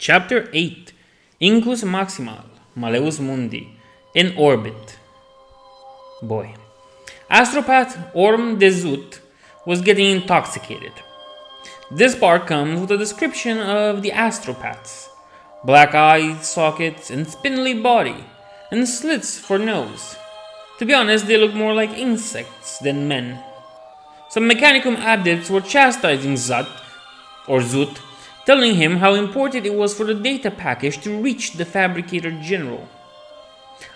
Chapter 8 Incus Maximal, Maleus Mundi, in Orbit. Boy. Astropath Orm de Zut was getting intoxicated. This part comes with a description of the astropaths. Black eyes, sockets, and spindly body, and slits for nose. To be honest, they look more like insects than men. Some Mechanicum adepts were chastising Zut, telling him how important it was for the data package to reach the Fabricator General.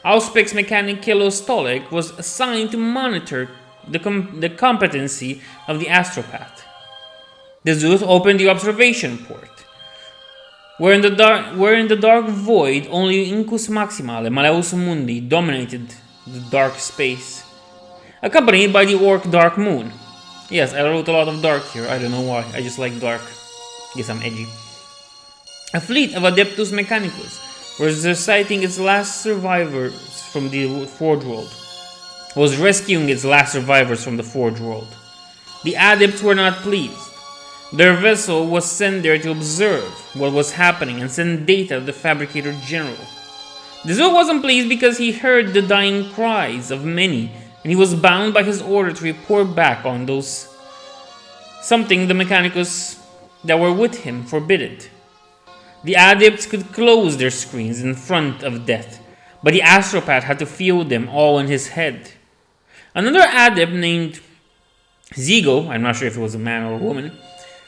Auspex Mechanic Kelostolic was assigned to monitor the competency of the astropath. The Zut opened the observation port, where in the dark void only Incus Maximal and Maleus Mundi dominated the dark space, accompanied by the Ork Dark Moon. Yes, I wrote a lot of dark here, I don't know why, I just like dark. Guess I'm edgy. A fleet of Adeptus Mechanicus was rescuing its last survivors from the Forge World. The Adepts were not pleased. Their vessel was sent there to observe what was happening and send data to the Fabricator General. The Zut wasn't pleased because he heard the dying cries of many, and he was bound by his order to report back on those. Something the Mechanicus that were with him forbid. The Adepts could close their screens in front of death, but the Astropath had to feel them all in his head. Another Adept named Zigo, I'm not sure if it was a man or a woman,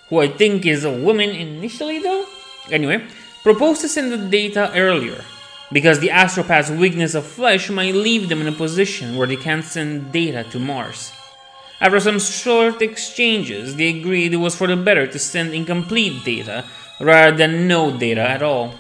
who I think is a woman initially though? Anyway, proposed to send the data earlier, because the Astropath's weakness of flesh might leave them in a position where they can't send data to Mars. After some short exchanges, they agreed it was for the better to send incomplete data rather than no data at all.